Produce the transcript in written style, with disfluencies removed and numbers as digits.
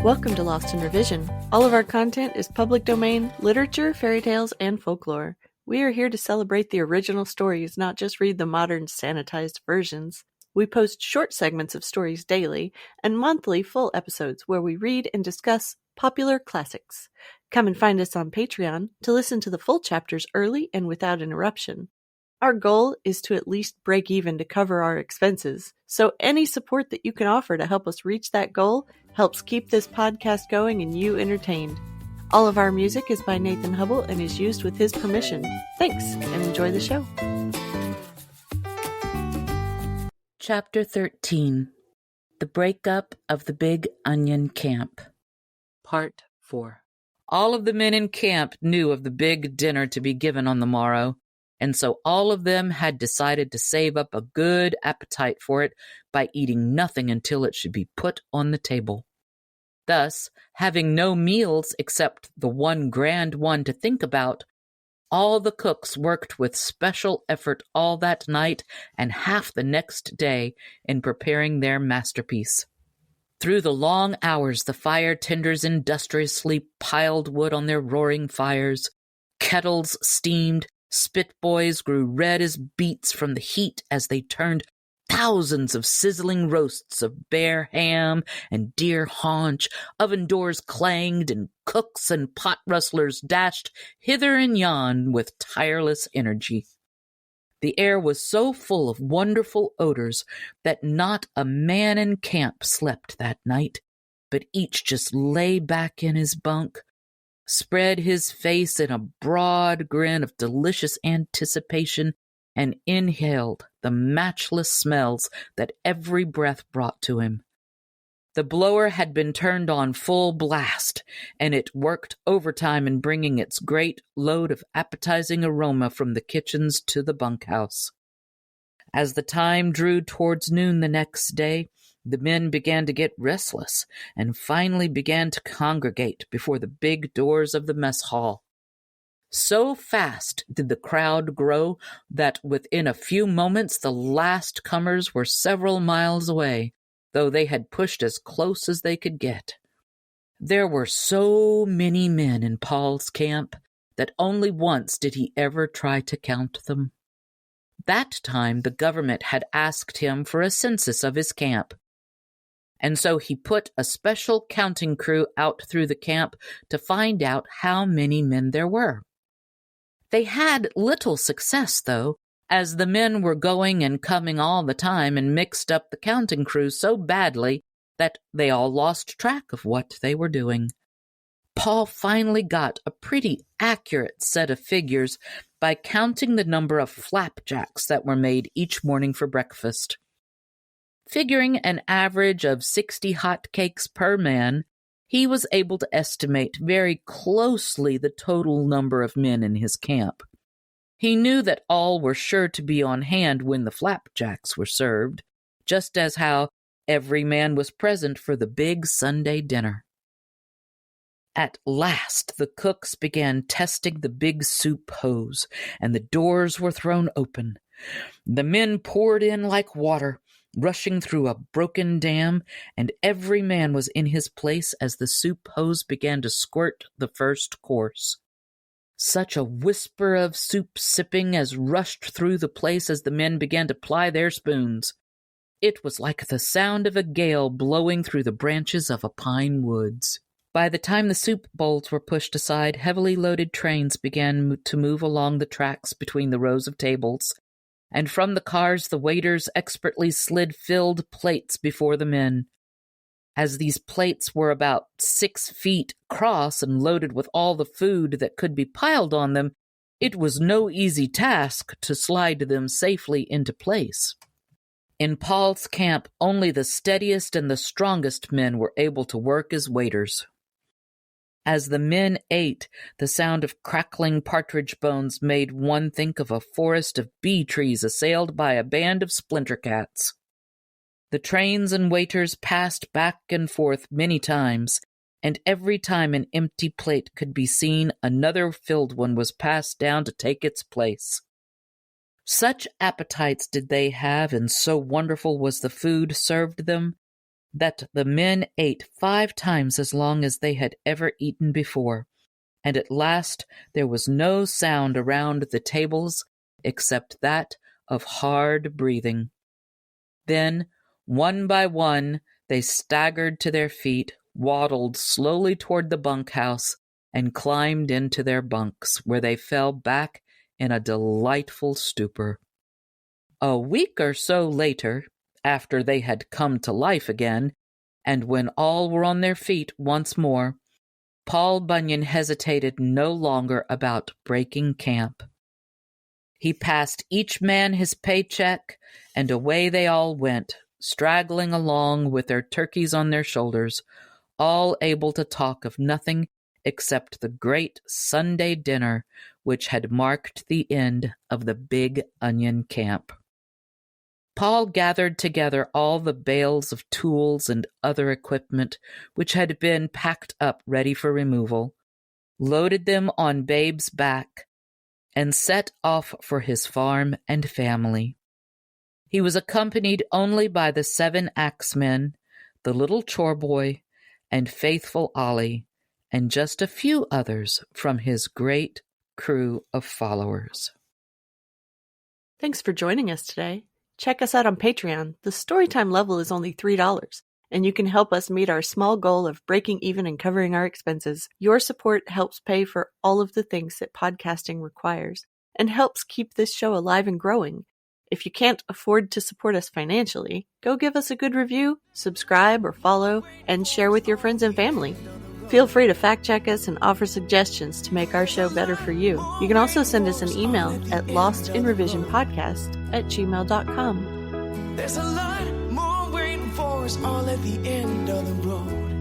Welcome to Lost in Revision. All of our content is public domain, literature, fairy tales, and folklore. We are here to celebrate the original stories, not just read the modern sanitized versions. We post short segments of stories daily and monthly full episodes where we read and discuss popular classics. Come and find us on Patreon to listen to the full chapters early and without interruption. Our goal is to at least break even to cover our expenses, so any support that you can offer to help us reach that goal helps keep this podcast going and you entertained. All of our music is by Nathan Hubble and is used with his permission. Thanks, and enjoy the show. Chapter 13. The Breakup of the Big Onion Camp. Part 4. All of the men in camp knew of the big dinner to be given on the morrow, and so all of them had decided to save up a good appetite for it by eating nothing until it should be put on the table. Thus, having no meals except the one grand one to think about, all the cooks worked with special effort all that night and half the next day in preparing their masterpiece. Through the long hours, the fire tenders industriously piled wood on their roaring fires. Kettles steamed, spit boys grew red as beets from the heat as they turned thousands of sizzling roasts of bear ham and deer haunch. Oven doors clanged, and cooks and pot rustlers dashed hither and yon with tireless energy. The air was so full of wonderful odors that not a man in camp slept that night, but each just lay back in his bunk, spread his face in a broad grin of delicious anticipation, and inhaled the matchless smells that every breath brought to him. The blower had been turned on full blast, and it worked overtime in bringing its great load of appetizing aroma from the kitchens to the bunkhouse. As the time drew towards noon the next day, the men began to get restless and finally began to congregate before the big doors of the mess hall. So fast did the crowd grow that within a few moments the last comers were several miles away, though they had pushed as close as they could get. There were so many men in Paul's camp that only once did he ever try to count them. That time the government had asked him for a census of his camp, and so he put a special counting crew out through the camp to find out how many men there were. They had little success, though, as the men were going and coming all the time and mixed up the counting crew so badly that they all lost track of what they were doing. Paul finally got a pretty accurate set of figures by counting the number of flapjacks that were made each morning for breakfast. Figuring an average of 60 hot cakes per man, he was able to estimate very closely the total number of men in his camp. He knew that all were sure to be on hand when the flapjacks were served, just as how every man was present for the big Sunday dinner. At last the cooks began testing the big soup hose, and the doors were thrown open. The men poured in like water, rushing through a broken dam, and every man was in his place as the soup hose began to squirt the first course. Such a whisper of soup sipping as rushed through the place as the men began to ply their spoons. It was like the sound of a gale blowing through the branches of a pine woods. By the time the soup bowls were pushed aside, heavily loaded trains began to move along the tracks between the rows of tables, and from the cars the waiters expertly slid filled plates before the men. As these plates were about 6 feet across and loaded with all the food that could be piled on them, it was no easy task to slide them safely into place. In Paul's camp, only the steadiest and the strongest men were able to work as waiters. As the men ate, the sound of crackling partridge bones made one think of a forest of bee trees assailed by a band of splinter cats. The trains and waiters passed back and forth many times, and every time an empty plate could be seen, another filled one was passed down to take its place. Such appetites did they have, and so wonderful was the food served them, that the men ate 5 times as long as they had ever eaten before, and at last there was no sound around the tables except that of hard breathing. Then, one by one, they staggered to their feet, waddled slowly toward the bunkhouse, and climbed into their bunks, where they fell back in a delightful stupor. A week or so later, after they had come to life again, and when all were on their feet once more, Paul Bunyan hesitated no longer about breaking camp. He passed each man his paycheck, and away they all went, straggling along with their turkeys on their shoulders, all able to talk of nothing except the great Sunday dinner which had marked the end of the Big Onion Camp. Paul gathered together all the bales of tools and other equipment which had been packed up ready for removal, loaded them on Babe's back, and set off for his farm and family. He was accompanied only by the 7 axemen, the little chore boy, and faithful Ollie, and just a few others from his great crew of followers. Thanks for joining us today. Check us out on Patreon. The Storytime level is only $3, and you can help us meet our small goal of breaking even and covering our expenses. Your support helps pay for all of the things that podcasting requires, and helps keep this show alive and growing. If you can't afford to support us financially, go give us a good review, subscribe or follow, and share with your friends and family. Feel free to fact-check us and offer suggestions to make our show better for you. You can also send us an email at lostinrevisionpodcast@gmail.com. There's a lot more waiting for us all at the end of the road.